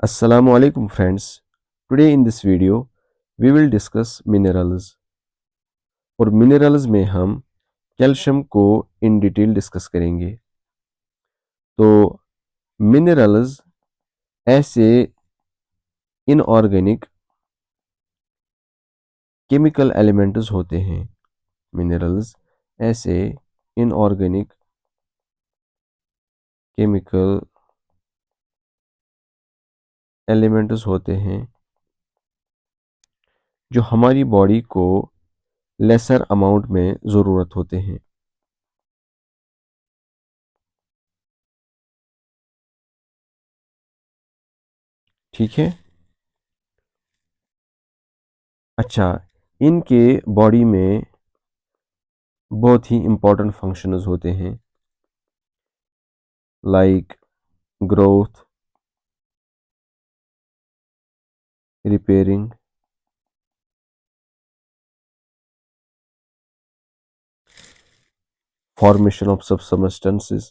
Assalamu alaikum friends. Today in this video we will discuss minerals और minerals में हम calcium को in detail discuss करेंगे। तो मिनरल्स ऐसे इनऑर्गेनिक केमिकल एलिमेंट्स होते हैं। मिनरल्स ऐसे इनऑर्गेनिक केमिकल एलिमेंट्स होते हैं जो हमारी बॉडी को लेसर अमाउंट में ज़रूरत होते हैं। ठीक है। अच्छा, इनके बॉडी में बहुत ही इम्पोर्टेंट फंक्शंस होते हैं like growth, repairing, formation of substances,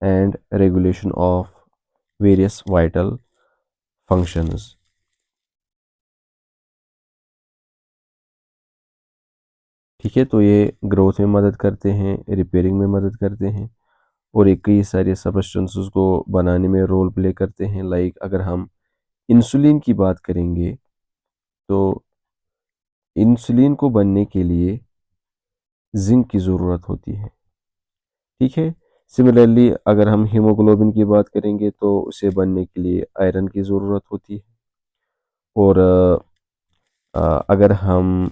and regulation of various vital functions. ठीक है, तो ये ग्रोथ में मदद करते हैं, रिपेयरिंग में मदद करते हैं और एक कई सारे सब्सटेंसेस को बनाने में रोल प्ले करते हैं। लाइक अगर हम इंसुलिन की बात करेंगे तो इंसुलिन को बनने के लिए जिंक की ज़रूरत होती है। ठीक है। सिमिलरली अगर हम हीमोग्लोबिन की बात करेंगे तो उसे बनने के लिए आयरन की ज़रूरत होती है। और अगर हम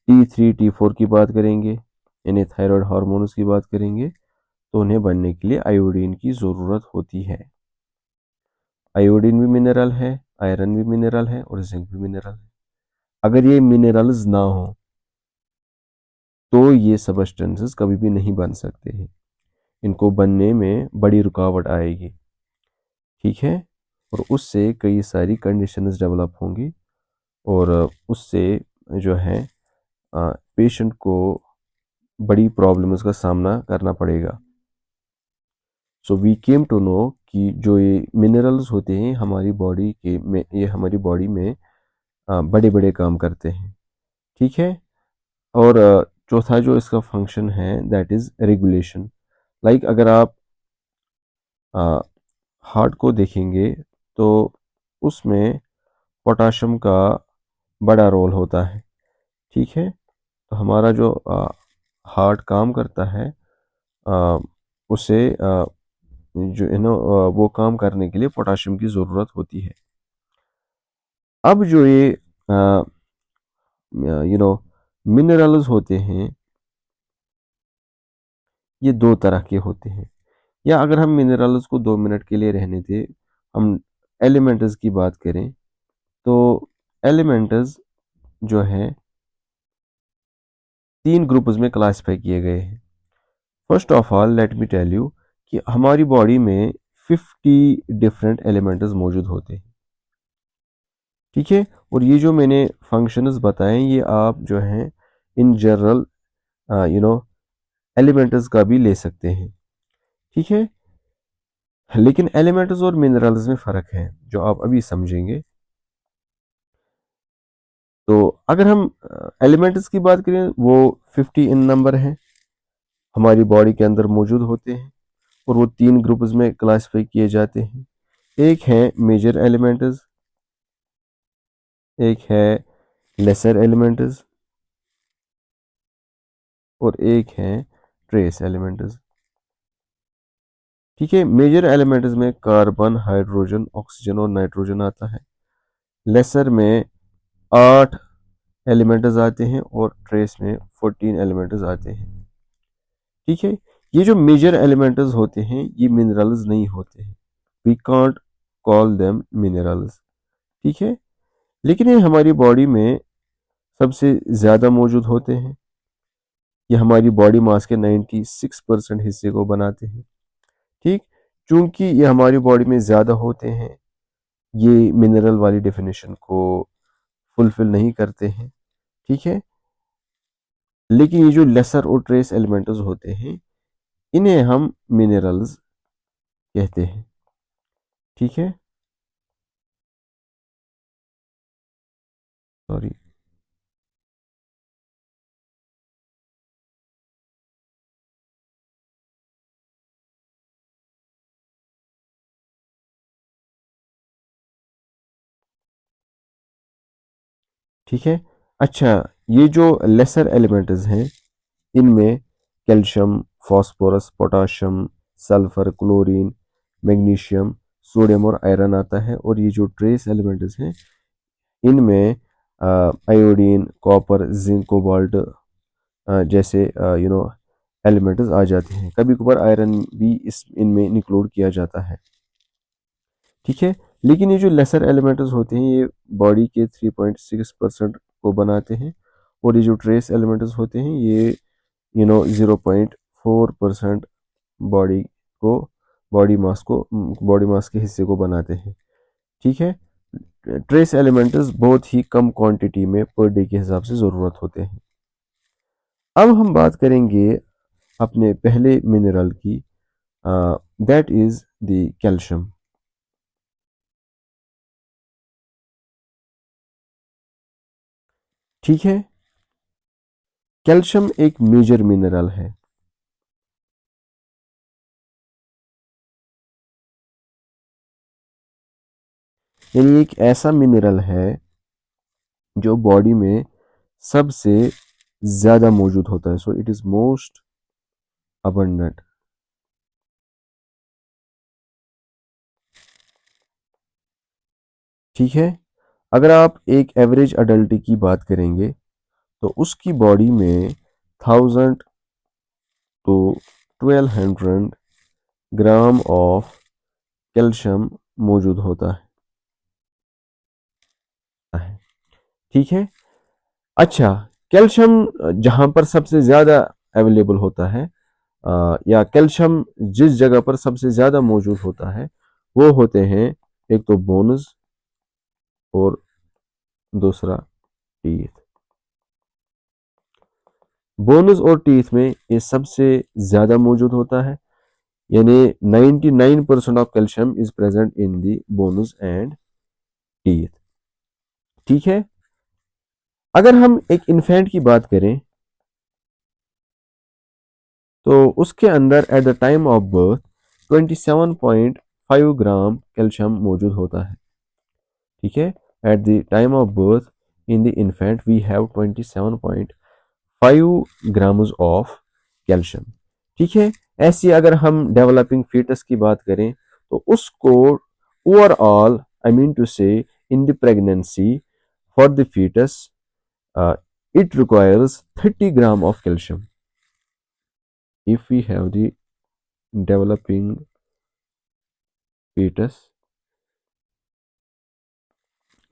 T3 T4 की बात करेंगे यानी थायराइड हार्मोन्स की बात करेंगे तो उन्हें बनने के लिए आयोडीन की ज़रूरत होती है। आयोडीन भी मिनरल है, आयरन भी मिनरल है और जिंक भी मिनरल है। अगर ये मिनरल्स ना हो तो ये सब्सटेंसेस कभी भी नहीं बन सकते हैं। इनको बनने में बड़ी रुकावट आएगी। ठीक है। और उससे कई सारी कंडीशंस डेवलप होंगी और उससे जो है पेशेंट को बड़ी प्रॉब्लम्स का सामना करना पड़ेगा। So we came to know कि जो ये मिनरल्स होते हैं हमारी बॉडी के में, ये हमारी बॉडी में बड़े बड़े काम करते हैं। ठीक है। और चौथा जो इसका फंक्शन है दैट इज़ रेगुलेशन। लाइक अगर आप हार्ट को देखेंगे तो उसमें पोटाशियम का बड़ा रोल होता है। ठीक है। तो हमारा जो हार्ट काम करता है उसे जो है ना वो काम करने के लिए पोटाशियम की ज़रूरत होती है। अब जो ये मिनरल्स होते हैं ये दो तरह के होते हैं। या अगर हम मिनरल्स को 2 मिनट के लिए रहने दें, हम एलिमेंट्स की बात करें तो एलिमेंट्स जो है 3 ग्रुप्स में क्लासिफाई किए गए हैं। First of all let me tell you कि हमारी बॉडी में 50 डिफरेंट एलिमेंट्स मौजूद होते हैं। ठीक है। और ये जो मैंने फंक्शंस बताए ये आप जो हैं इन जनरल एलिमेंट्स का भी ले सकते हैं। ठीक है। लेकिन एलिमेंट्स और मिनरल्स में फ़र्क है जो आप अभी समझेंगे। तो अगर हम एलिमेंट्स की बात करें वो 50 इन नंबर हैं, हमारी बॉडी के अंदर मौजूद होते हैं और वो 3 ग्रुप्स में क्लासिफाई किए जाते हैं। एक है मेजर एलिमेंट्स, एक है लेसर एलिमेंट्स और एक है ट्रेस एलिमेंट्स। ठीक है। मेजर एलिमेंट्स में कार्बन, हाइड्रोजन, ऑक्सीजन और नाइट्रोजन आता है। लेसर में 8 एलिमेंट्स आते हैं और ट्रेस में 14 एलिमेंट्स आते हैं। ठीक है। ये जो मेजर एलिमेंट्स होते हैं ये मिनरल्स नहीं होते हैं। We can't call them minerals. ठीक है। लेकिन ये हमारी बॉडी में सबसे ज़्यादा मौजूद होते हैं। ये हमारी बॉडी मास के 96% हिस्से को बनाते हैं। ठीक। चूंकि ये हमारी बॉडी में ज़्यादा होते हैं ये मिनरल वाली डेफिनेशन को फुलफिल नहीं करते हैं। ठीक है। लेकिन ये जो लेसर और ट्रेस एलिमेंट्स होते हैं इन्हें हम मिनरल्स कहते हैं। ठीक है, सॉरी। ठीक है, अच्छा, ये जो लेसर एलिमेंट्स हैं इनमें calcium, phosphorus, potassium, sulphur, chlorine, magnesium, sodium और आयरन आता है। और ये जो ट्रेस एलिमेंट्स हैं इनमें आयोडीन, कॉपर, जिंक, कोबाल्ट जैसे एलिमेंट्स आ जाते हैं। कभी कभार आयरन भी इस इनमें इंक्लूड किया जाता है। ठीक है, लेकिन ये जो लेसर एलिमेंट्स होते हैं ये बॉडी के 3.6% को बनाते हैं। और ये जो ट्रेस एलिमेंट्स होते हैं ये 0.4% बॉडी को बॉडी मास के हिस्से को बनाते हैं। ठीक है, ट्रेस एलिमेंट्स बहुत ही कम क्वांटिटी में पर डे के हिसाब से ज़रूरत होते हैं। अब हम बात करेंगे अपने पहले मिनरल की, दैट इज द कैल्शियम। ठीक है, कैल्शियम एक मेजर मिनरल है। यानी एक ऐसा मिनरल है जो बॉडी में सबसे ज्यादा मौजूद होता है। So it is most abundant. ठीक है, अगर आप एक एवरेज अडल्ट की बात करेंगे तो उसकी बॉडी में 1000 to 1200 ग्राम ऑफ कैल्शियम मौजूद होता है। ठीक है, अच्छा, कैल्शियम जहां पर सबसे ज्यादा अवेलेबल होता है, या कैल्शियम जिस जगह पर सबसे ज्यादा मौजूद होता है वो होते हैं, एक तो बोन्स और दूसरा टीथ। बोन्स और टीथ में ये सबसे ज्यादा मौजूद होता है। यानी 99% of calcium is present in the bones and teeth. ठीक है, अगर हम एक इन्फेंट की बात करें तो उसके अंदर at the time of birth 27.5 gram calcium मौजूद होता है। ठीक है, at the time of birth in the infant we have 27.5 grams of calcium. ठीक है, ऐसी अगर हम डेवलपिंग फीटस की बात करें तो उसको overall, I mean to say, in the pregnancy for the foetus it requires 30 gram of calcium. If we have the developing fetus,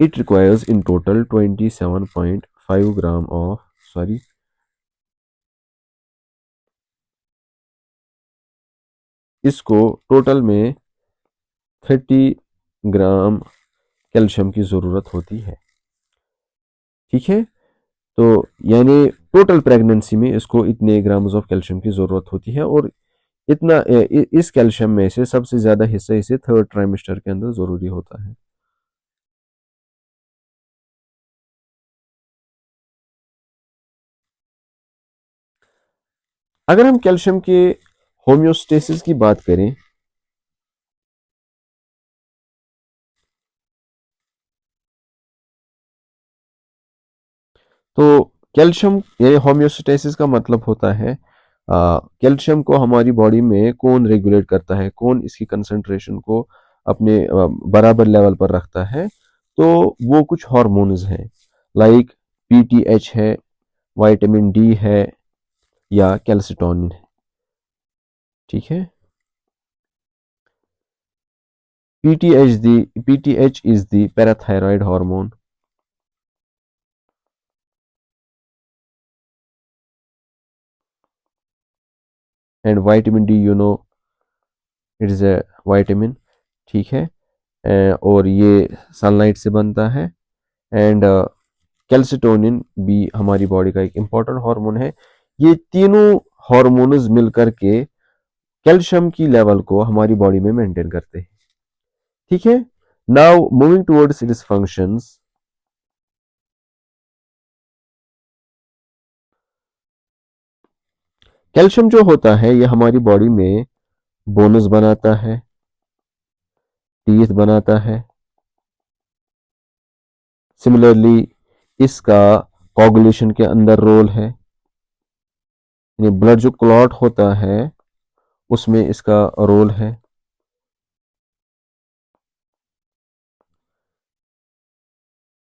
it requires in total 27.5 gram of, sorry, इसको total में 30 ग्राम calcium की ज़रूरत होती है। ठीक है, तो यानी टोटल प्रेगनेंसी में इसको इतने ग्राम्स ऑफ कैल्शियम की ज़रूरत होती है। और इतना इस कैल्शियम में से सबसे ज़्यादा हिस्सा इसे थर्ड ट्राइमेस्टर के अंदर ज़रूरी होता है। अगर हम कैल्शियम के होम्योस्टेसिस की बात करें तो कैल्शियम, यानी होम्योस्टेसिस का मतलब होता है कैल्शियम को हमारी बॉडी में कौन रेगुलेट करता है, कौन इसकी कंसंट्रेशन को अपने बराबर लेवल पर रखता है। तो वो कुछ हार्मोन्स हैं, लाइक पीटीएच है, विटामिन डी है, या कैल्सिटोनिन है। ठीक है, PTH is the parathyroid hormone, and vitamin D it is A vitamin. ठीक है, और ये सनलाइट से बनता है। एंड कैल्सिटोनिन भी हमारी बॉडी का एक इम्पॉर्टेंट हार्मोन है। ये तीनों हार्मोन्स मिलकर के कैल्शियम की लेवल को हमारी बॉडी में मेंटेन करते हैं। ठीक है, now moving towards it's functions. Calcium जो होता है ये हमारी बॉडी में बोनस बनाता है, टीथ बनाता है। सिमिलरली इसका कोगुलेशन के अंदर रोल है, यानी ब्लड जो क्लॉट होता है उसमें इसका रोल है।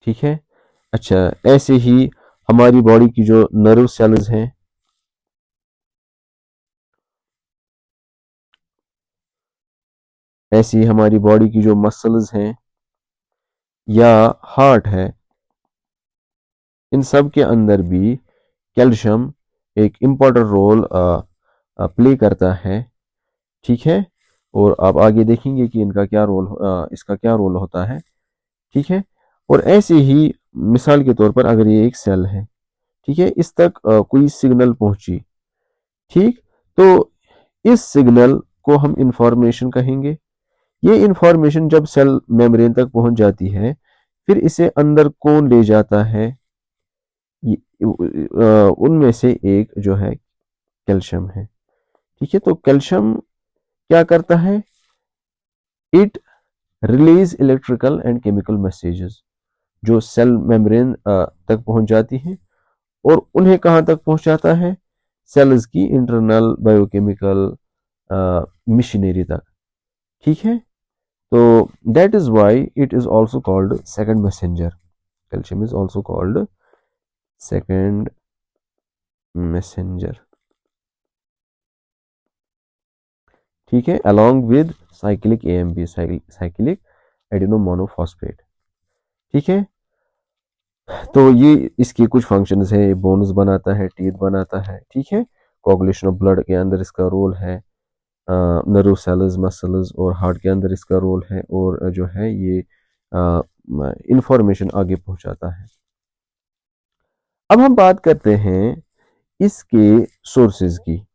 ठीक है, अच्छा, ऐसे ही हमारी बॉडी की जो नर्व सेल्स हैं, ऐसी ही हमारी बॉडी की जो मसल्स हैं या हार्ट है, इन सब के अंदर भी कैल्शियम एक इम्पॉर्टेंट रोल प्ले करता है। ठीक है, और आप आगे देखेंगे कि इनका क्या रोल, इसका क्या रोल होता है। ठीक है, और ऐसे ही मिसाल के तौर पर अगर ये एक सेल है, ठीक है, इस तक कोई सिग्नल पहुंची, ठीक, तो इस सिग्नल को हम इंफॉर्मेशन कहेंगे। ये इंफॉर्मेशन जब सेल मेम्ब्रेन तक पहुंच जाती है, फिर इसे अंदर कौन ले जाता है, उनमें से एक जो है कैल्शियम है। ठीक है, तो कैल्शियम क्या करता है, it release electrical and chemical messages जो सेल मेम्ब्रेन तक पहुंच जाती हैं, और उन्हें कहां तक पहुंचाता है, सेल्स की इंटरनल बायोकेमिकल मशीनरी तक। ठीक है, तो that is why it is also called second messenger. Calcium is also called second messenger. ठीक है, along with cyclic AMP, cyclic adenomonophosphate. ठीक है, तो ये इसके कुछ फंक्शंस है, बोन्स बनाता है, टीथ बनाता है। ठीक है, कोगुलेशन ऑफ ब्लड के अंदर इसका रोल है, नर्व सेल्स, मसल्स और हार्ट के अंदर इसका रोल है, और जो है ये इंफॉर्मेशन आगे पहुंचाता है। अब हम बात करते हैं इसके सोर्सेज की,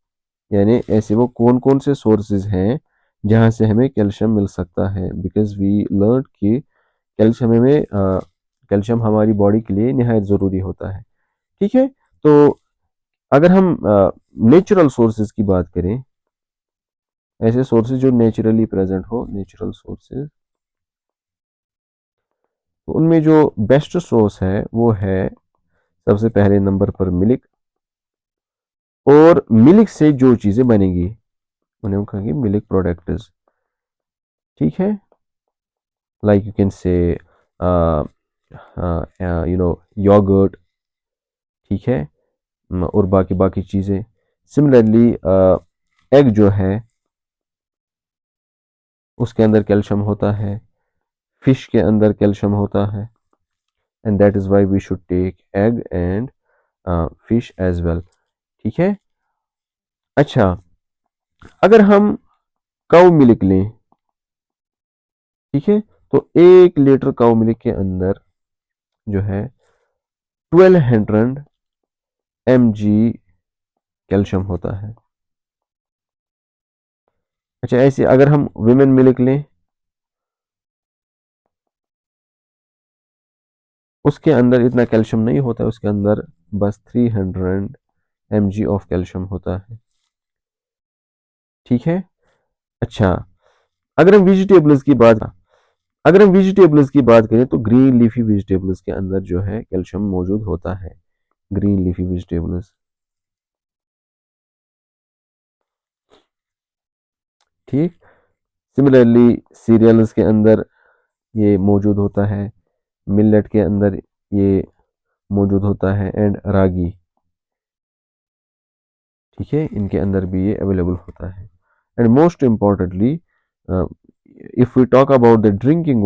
यानी ऐसे वो कौन कौन से सोर्सेज हैं जहां से हमें कैल्शियम मिल सकता है, बिकॉज वी लर्न कि कैल्शियम हमारी बॉडी के लिए निहायत ज़रूरी होता है। ठीक है, तो अगर हम नेचुरल सोर्सेज की बात करें, ऐसे सोर्सेज जो नेचुरली प्रेजेंट हो, नेचुरल सोर्सेज, तो उनमें जो बेस्ट सोर्स है वो है सबसे पहले नंबर पर मिल्क, और मिल्क से जो चीज़ें बनेंगी उन्हें हम कहेंगे मिल्क प्रोडक्ट्स। ठीक है, like you can say yoghurt. ठीक है, और बाकी बाकी चीज़ें। सिमिलरली एग जो है उसके अंदर कैल्शियम होता है, फिश के अंदर कैल्शियम होता है, and that is why we should take egg and fish as well. ठीक है, अच्छा, अगर हम काउ मिल्क लें, ठीक है, तो 1 लीटर काउ मिल्क के अंदर जो है 1200 mg कैल्शियम होता है। अच्छा, ऐसे अगर हम विमेन मिल्क लें, उसके अंदर इतना कैल्शियम नहीं होता है, उसके अंदर बस 300 mg ऑफ कैल्शियम होता है। ठीक है, अच्छा, अगर हम वेजिटेबल्स की बात अगर हम वेजिटेबल्स की बात करें तो ग्रीन लीफी वेजिटेबल्स के अंदर जो है कैल्शियम मौजूद होता है, ग्रीन लीफी वेजिटेबल्स। ठीक, सिमिलरली सीरियल्स के अंदर ये मौजूद होता है, मिलेट के अंदर ये मौजूद होता है, एंड रागी, ठीक है, इनके अंदर भी ये अवेलेबल होता है। And most importantly, if we talk about the drinking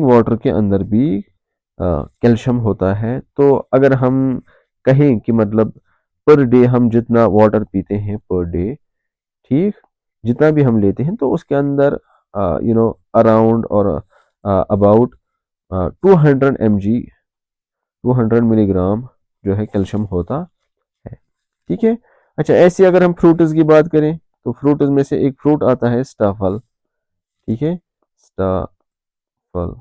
water के अंदर भी कैल्शियम होता है। तो अगर हम कहें कि मतलब पर डे हम जितना वाटर पीते हैं पर डे, ठीक, जितना भी हम लेते हैं, तो उसके अंदर अराउंड और अबाउट 200 मिलीग्राम जो है कैल्शियम होता है। ठीक है, अच्छा, ऐसे अगर हम फ्रूट्स की बात करें तो फ्रूट्स में से एक फ्रूट आता है स्टाफल, ठीक है, स्टाफल।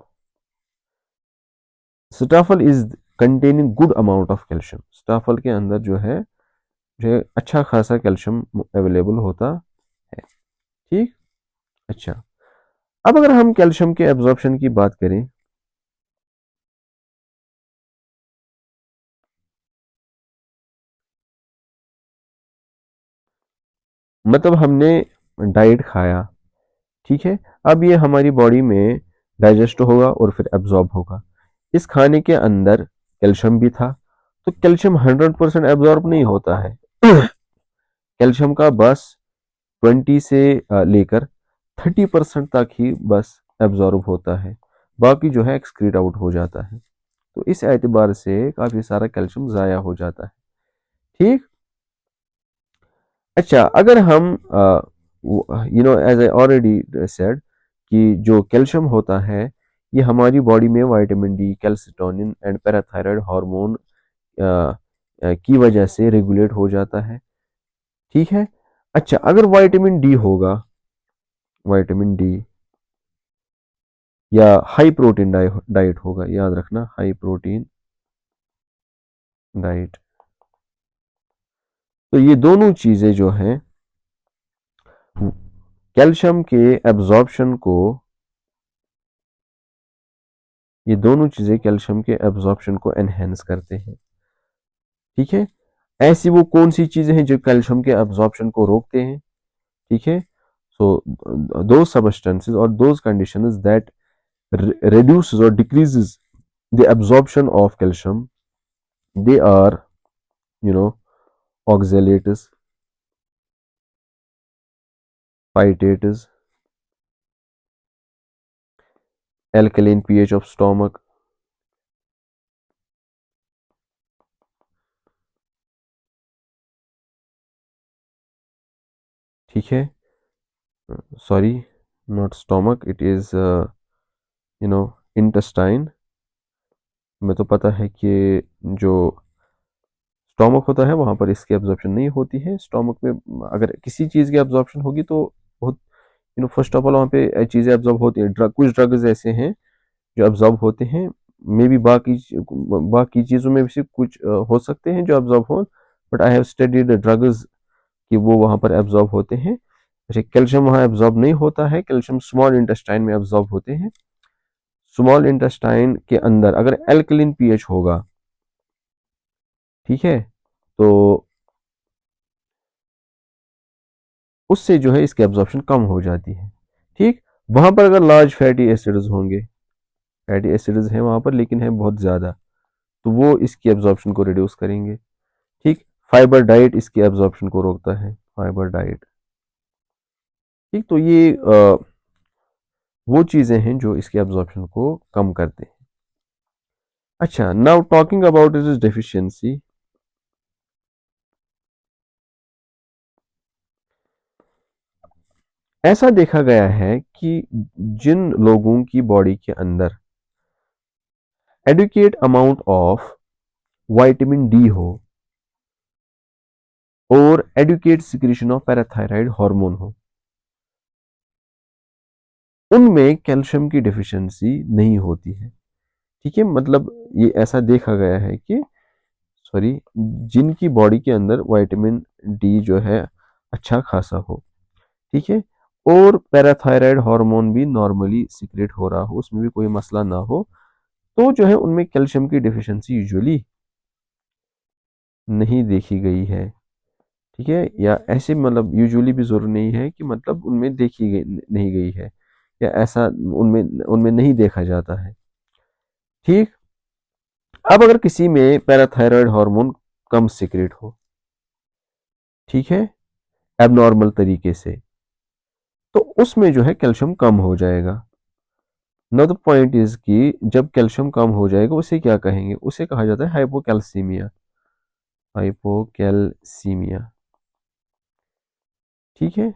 स्टाफल is containing good amount of calcium. स्टाफल के अंदर जो है अच्छा खासा कैल्शियम अवेलेबल होता है, ठीक। अच्छा, अब अगर हम कैल्शियम के एब्जॉर्प्शन की बात करें, मतलब हमने डाइट खाया, ठीक है, अब ये हमारी बॉडी में डाइजेस्ट होगा और फिर एब्जॉर्ब होगा। इस खाने के अंदर कैल्शियम भी था, तो कैल्शियम 100% एब्जॉर्ब नहीं होता है। कैल्शियम का बस 20 से लेकर 30% तक ही बस एब्जॉर्ब होता है, बाकी जो है एक्सक्रीट आउट हो जाता है। तो इस एतबार से काफी सारा कैल्शियम जाया हो जाता है, ठीक। अच्छा, अगर हम एज आई ऑलरेडी सेड कि जो कैल्शियम होता है ये हमारी बॉडी में vitamin D, calcitonin and parathyroid hormone की वजह से रेगुलेट हो जाता है, ठीक है। अच्छा, अगर विटामिन डी होगा, विटामिन डी या हाई प्रोटीन डाइट होगा, याद रखना हाई प्रोटीन डाइट, तो ये दोनों चीजें जो हैं कैल्शियम के एब्जॉर्प्शन को, ये दोनों चीजें कैल्शियम के एब्जॉर्प्शन को एनहेंस करते हैं, ठीक है। ऐसी वो कौन सी चीजें हैं जो कैल्शियम के एब्जॉर्प्शन को रोकते हैं, ठीक है। सो दो सबस्टेंसेस और those conditions that reduces or decreases the absorption of calcium, they are, you know, oxalates, phytates, alkaline pH of stomach, ठीक है, sorry, not stomach, it is intestine. में तो पता है कि जो स्टोमक होता है वहां पर इसकी एब्जॉर्प्शन नहीं होती है। स्टोमक में अगर किसी चीज की एब्जॉर्प्शन होगी तो बहुत, फर्स्ट ऑफ ऑल वहाँ पे चीजें एब्जॉर्ब होती हैं। कुछ ड्रग्स ऐसे हैं जो एब्जॉर्ब होते हैं, मे बी बाकी चीजों में भी से कुछ हो सकते हैं जो एब्जॉर्ब हो, but I have studied drugs कि वो वहां पर एब्जॉर्ब होते हैं। अच्छा, कैल्शियम वहां एब्जॉर्ब नहीं होता है, कैल्शियम स्मॉल इंटेस्टाइन में एब्जॉर्ब होते हैं। स्मॉल इंटेस्टाइन के अंदर अगर एल्कलिन पीएच होगा, ठीक है, तो उससे जो है इसकी एब्जॉर्प्शन कम हो जाती है, ठीक। वहां पर अगर लार्ज फैटी एसिड्स होंगे, फैटी एसिड्स हैं वहां पर लेकिन है बहुत ज्यादा, तो वो इसकी एब्जॉर्प्शन को रिड्यूस करेंगे, ठीक। फाइबर डाइट इसकी एब्जॉर्प्शन को रोकता है, फाइबर डाइट, ठीक। तो ये वो चीजें हैं जो इसके एब्जॉर्प्शन को कम करते हैं। अच्छा, now talking about it deficiency, ऐसा देखा गया है कि जिन लोगों की बॉडी के अंदर adequate amount of vitamin D हो और adequate secretion of parathyroid hormone हो, उनमें कैल्शियम की डिफिशियंसी नहीं होती है, ठीक है। मतलब ये ऐसा देखा गया है कि, सॉरी, जिनकी बॉडी के अंदर विटामिन डी जो है अच्छा खासा हो, ठीक है, और पैराथायराइड हार्मोन भी नॉर्मली सिक्रेट हो रहा हो, उसमें भी कोई मसला ना हो, तो जो है उनमें कैल्शियम की डिफिशियंसी यूजुअली नहीं देखी गई है, ठीक है। या ऐसे मतलब यूजुअली भी जरूर नहीं है कि मतलब उनमें देखी गई नहीं गई है, या ऐसा उनमें उनमें नहीं देखा जाता है, ठीक। अब अगर किसी में पैराथायराइड हार्मोन कम सिक्रेट हो, ठीक है, एबनॉर्मल तरीके से, तो उसमें जो है कैल्शियम कम हो जाएगा। नाउ द पॉइंट इज कि जब कैल्शियम कम हो जाएगा उसे क्या कहेंगे, उसे कहा जाता है हाइपोकैल्सीमिया, हाइपोकैल्सीमिया, ठीक है।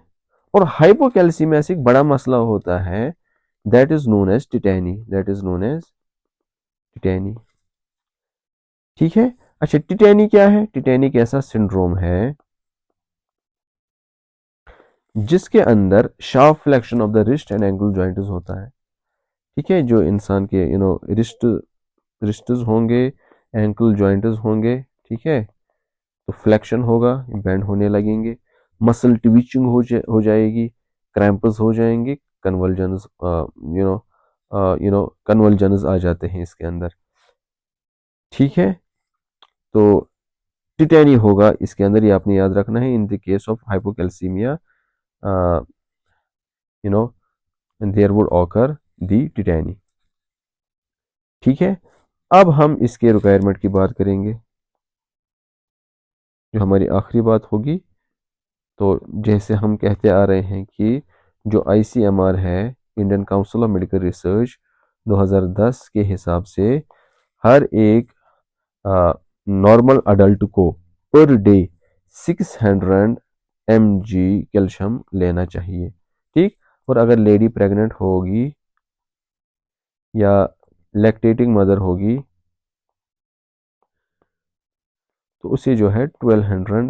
और हाइपोकैल्सीमिया से एक बड़ा मसला होता है, that is known as tetany, that is known as tetany, ठीक है। अच्छा, टिटैनी क्या है? टिटैनी एक ऐसा सिंड्रोम है जिसके अंदर sharp flexion of the wrist and ankle joints होता है। ठीक है, जो इंसान के रिस्ट्स होंगे, एंकल जॉइंट्स होंगे, ठीक है, तो फ्लेक्शन होगा, बेंड होने लगेंगे, मसल ट्विचिंग हो जाएगी, क्रैम्पस हो जाएंगे, कन्वल्जन्स कन्वल्जन्स आ जाते हैं इसके अंदर। ठीक है, तो टिटेनी होगा इसके अंदर, ये आपने याद रखना है। In the case of hypocalcaemia you know there would occur the tetany. ठीक है, अब हम इसके रिक्वायरमेंट की बात करेंगे, जो हमारी आखिरी बात होगी। तो जैसे हम कहते आ रहे हैं कि जो ICMR है, Indian council of medical research, 2010 के हिसाब से हर एक नॉर्मल अडल्ट को पर डे 600 mg कैल्शियम लेना चाहिए। ठीक, और अगर लेडी प्रेग्नेंट होगी या लैक्टेटिंग मदर होगी तो उसे जो है 1200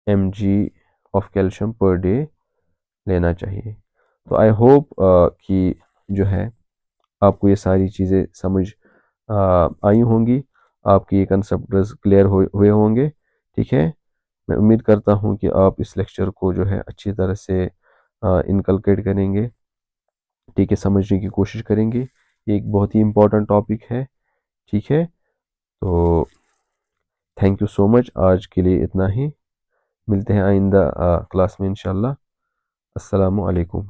mg of calcium per day लेना चाहिए। तो आई होप कि जो है आपको ये सारी चीज़ें समझ आई होंगी, आपके ये कंसेप्ट क्लियर हुए होंगे। ठीक है, मैं उम्मीद करता हूँ कि आप इस लेक्चर को जो है अच्छी तरह से इनकलकेट करेंगे। ठीक है, समझने की कोशिश करेंगे। ये एक बहुत ही इम्पोर्टेंट टॉपिक है। ठीक है, तो थैंक यू सो मच, आज के लिए इतना ही। मिलते हैं आइंदा क्लास में इंशाल्लाह। अस्सलामु अलैकुम।